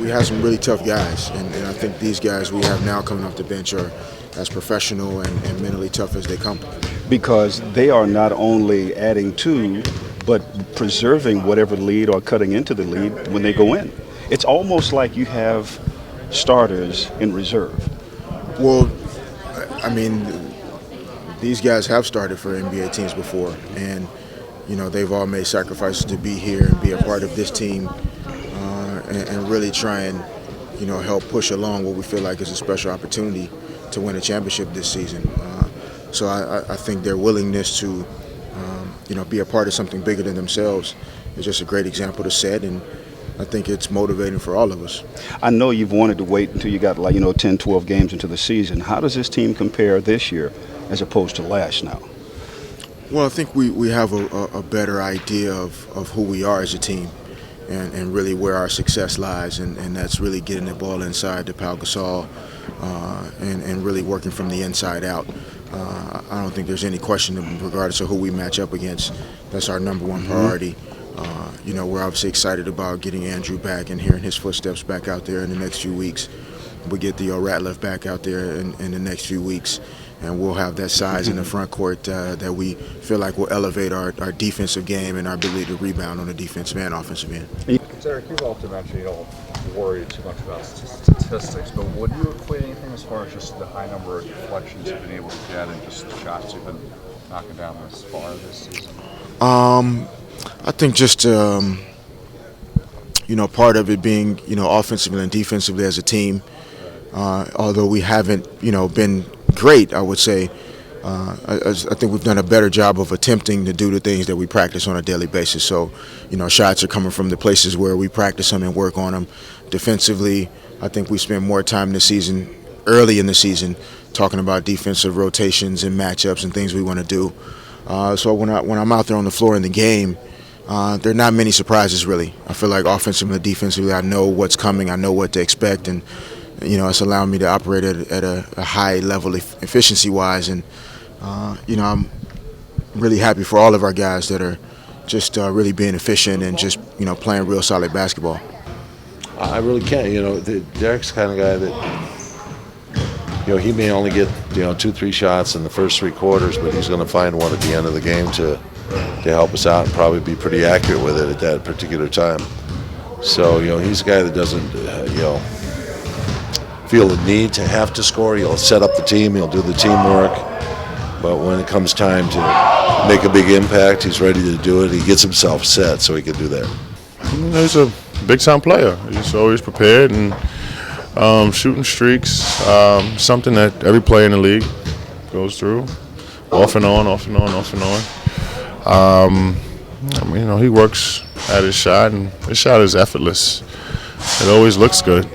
we have some really tough guys, and I think these guys we have now coming off the bench are as professional and mentally tough as they come. Because they are not only adding to, but preserving whatever lead or cutting into the lead when they go in. It's almost like you have starters in reserve. Well, I mean, these guys have started for NBA teams before, and they've all made sacrifices to be here and be a part of this team, and really try and help push along what we feel like is a special opportunity to win a championship this season. So I think their willingness to be a part of something bigger than themselves is just a great example to set, and I think it's motivating for all of us. I know you've wanted to wait until you got 10, 12 games into the season. How does this team compare this year as opposed to last now? Well, I think we have a better idea of who we are as a team and really where our success lies, and that's really getting the ball inside to Pau Gasol and really working from the inside out. I don't think there's any question regardless of who we match up against. That's our number one priority. We're obviously excited about getting Andrew back and hearing his footsteps back out there in the next few weeks. We get the Ratliff back out there in the next few weeks, and we'll have that size in the front court that we feel like will elevate our defensive game and our ability to rebound on the defensive and offensive end. Derek, you've often mentioned you don't worry too much about statistics, but would you equate anything as far as just the high number of deflections you've been able to get and just the shots you've been knocking down this far this season? I think just part of it being offensively and defensively as a team. Although we haven't been great, I would say. I think we've done a better job of attempting to do the things that we practice on a daily basis. So, shots are coming from the places where we practice them and work on them. Defensively, I think we spent more time early in the season, talking about defensive rotations and matchups and things we want to do. So when I'm out there on the floor in the game, there are not many surprises really. I feel like offensively and defensively, I know what's coming, I know what to expect, and it's allowing me to operate at a high level efficiency-wise, and I'm really happy for all of our guys that are just really being efficient and just playing real solid basketball. I really can't. Derek's the kind of guy that he may only get 2-3 shots in the first 3 quarters, but he's going to find one at the end of the game to help us out and probably be pretty accurate with it at that particular time. So he's a guy that doesn't feel the need to have to score. He'll set up the team, he'll do the teamwork, but when it comes time to make a big impact, he's ready to do it. He gets himself set so he can do that. He's a big-time player. He's always prepared, and shooting streaks, something that every player in the league goes through, off and on, off and on, off and on. He works at his shot, and his shot is effortless. It always looks good.